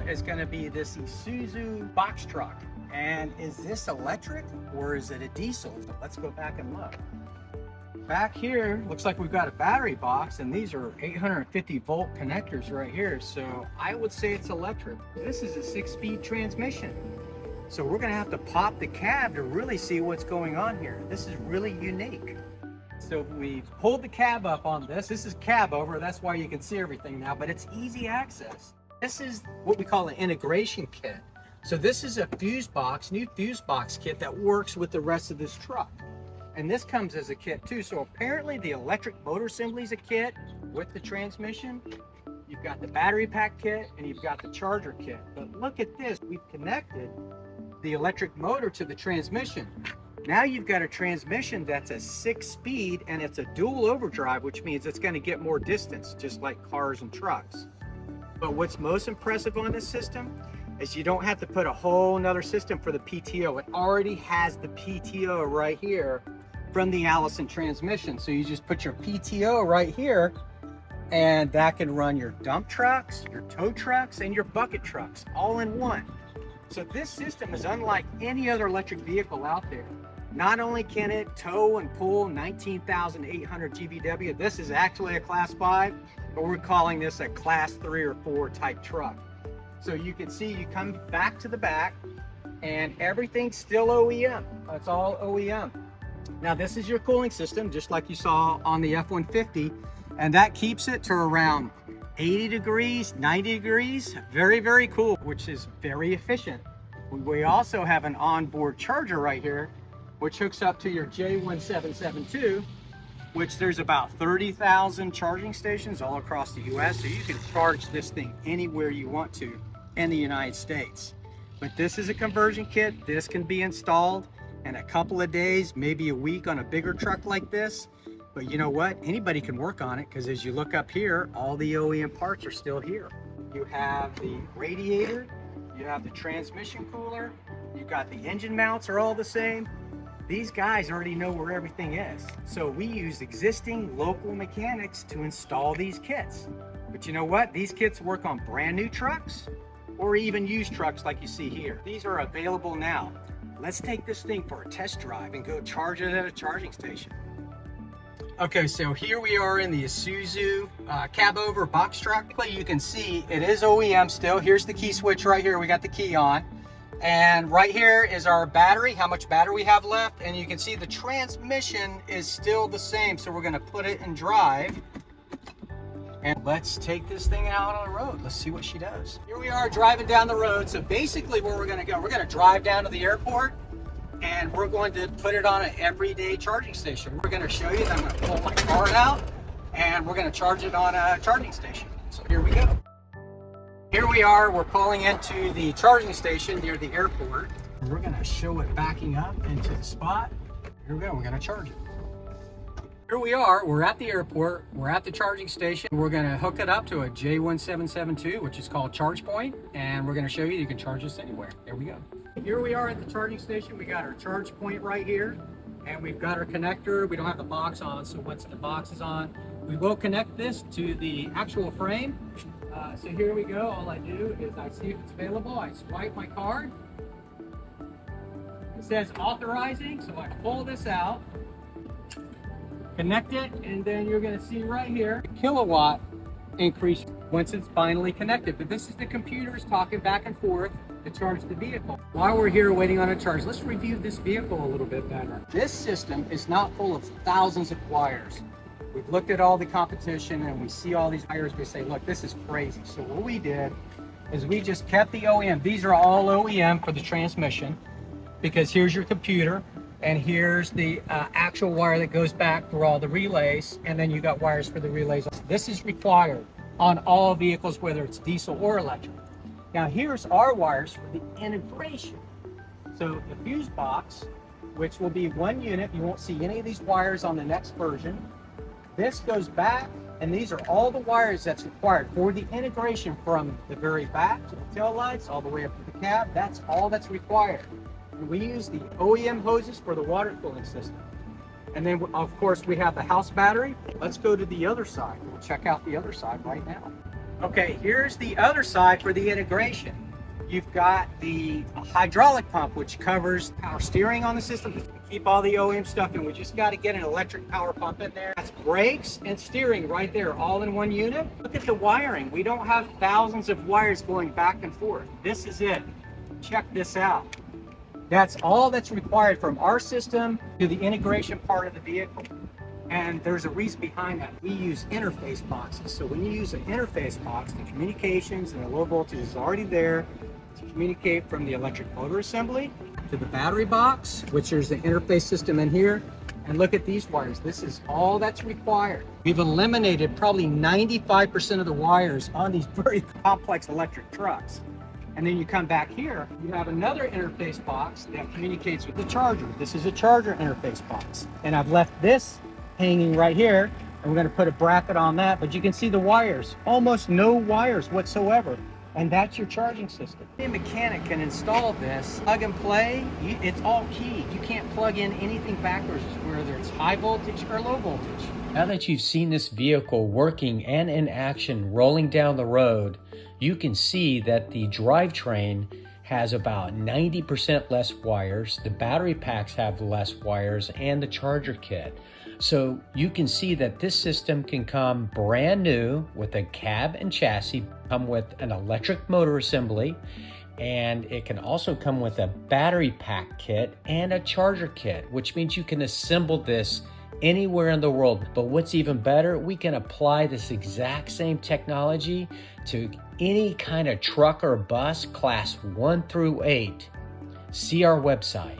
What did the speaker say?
is going to be this Isuzu box truck. And is this electric or is it a diesel? So let's go back and look. Back here, looks like we've got a battery box, and these are 850 volt connectors right here. So I would say it's electric. This is a 6-speed transmission. So we're gonna have to pop the cab to really see what's going on here. This is really unique. So we've pulled the cab up on this. This is cab over, that's why you can see everything now, but it's easy access. This is what we call an integration kit. So this is a fuse box, new fuse box kit that works with the rest of this truck. And this comes as a kit too. So apparently the electric motor assembly is a kit with the transmission. You've got the battery pack kit and you've got the charger kit. But look at this, we've connected the electric motor to the transmission. Now you've got a transmission that's a 6-speed and it's a dual overdrive, which means it's going to get more distance, just like cars and trucks. But what's most impressive on this system is you don't have to put a whole nother system for the PTO. It already has the PTO right here from the Allison transmission. So you just put your PTO right here, and that can run your dump trucks, your tow trucks, and your bucket trucks all in one. So this system is unlike any other electric vehicle out there. Not only can it tow and pull 19,800 GVW, this is actually a class 5, but we're calling this a class 3 or 4 type truck. So you can see you come back to the back and everything's still OEM. It's all OEM. Now this is your cooling system, just like you saw on the F-150, and that keeps it to around 80 degrees, 90 degrees. Very, very cool, which is very efficient. We also have an onboard charger right here, which hooks up to your J1772, which there's about 30,000 charging stations all across the US. So you can charge this thing anywhere you want to in the United States. But this is a conversion kit. This can be installed in a couple of days, maybe a week on a bigger truck like this. But you know what? Anybody can work on it, because as you look up here, all the OEM parts are still here. You have the radiator, you have the transmission cooler, you've got the engine mounts are all the same. These guys already know where everything is. So we use existing local mechanics to install these kits. But you know what? These kits work on brand new trucks or even used trucks like you see here. These are available now. Let's take this thing for a test drive and go charge it at a charging station. Okay, so here we are in the Isuzu cab over box truck. You can see it is OEM still. Here's the key switch right here. We got the key on. And right here is our battery, how much battery we have left. And you can see the transmission is still the same. So we're gonna put it in drive. And let's take this thing out on the road. Let's see what she does. Here we are driving down the road. So basically where we're gonna go, we're gonna drive down to the airport and we're going to put it on an everyday charging station. We're gonna show you that I'm gonna pull my card out and we're gonna charge it on a charging station. So here we go. Here we are, we're pulling into the charging station near the airport. We're gonna show it backing up into the spot. Here we go, we're gonna charge it. Here we are, we're at the airport, we're at the charging station. We're gonna hook it up to a J1772, which is called Charge Point, and we're gonna show you can charge this anywhere. There we go. Here we are at the charging station. We got our charge point right here, and we've got our connector. We don't have the box on, so once the box is on, we will connect this to the actual frame. So here we go. All I do is I see if it's available. I swipe my card. It says authorizing, so I pull this out, connect it, and then you're going to see right here the kilowatt increase once it's finally connected. But this is the computers talking back and forth to charge the vehicle. While we're here waiting on a charge, let's review this vehicle a little bit better. This system is not full of thousands of wires. We've looked at all the competition and we see all these wires. We say, look, this is crazy. So what we did is we just kept the OEM. These are all OEM for the transmission, because here's your computer and here's the actual wire that goes back through all the relays, and then you got wires for the relays. This is required on all vehicles, whether it's diesel or electric. Now here's our wires for the integration. So the fuse box, which will be one unit, you won't see any of these wires on the next version. This goes back, and these are all the wires that's required for the integration from the very back to the tail lights all the way up to the cab. That's all that's required. And we use the OEM hoses for the water cooling system. And then of course we have the house battery. Let's go to the other side. We'll check out the other side right now. Okay, here's the other side for the integration. You've got the hydraulic pump, which covers power steering on the system. Keep all the OEM stuff in. We just got to get an electric power pump in there. That's brakes and steering right there, all in one unit. Look at the wiring. We don't have thousands of wires going back and forth. This is it. Check this out. That's all that's required from our system to the integration part of the vehicle. And there's a reason behind that. We use interface boxes. So when you use an interface box, the communications and the low voltage is already there to communicate from the electric motor assembly to the battery box, which there's the interface system in here. And look at these wires. This is all that's required. We've eliminated probably 95% of the wires on these very complex electric trucks. And then you come back here, you have another interface box that communicates with the charger. This is a charger interface box. And I've left this hanging right here, and we're going to put a bracket on that, but you can see the wires, almost no wires whatsoever, and that's your charging system. A mechanic can install this, plug and play. It's all key. You can't plug in anything backwards, whether it's high voltage or low voltage. Now that you've seen this vehicle working and in action rolling down the road, you can see that the drivetrain has about 90% less wires, the battery packs have less wires, and the charger kit. So you can see that this system can come brand new with a cab and chassis, come with an electric motor assembly, and it can also come with a battery pack kit and a charger kit, which means you can assemble this anywhere in the world. But what's even better, we can apply this exact same technology to any kind of truck or bus, class 1 through 8. See our website.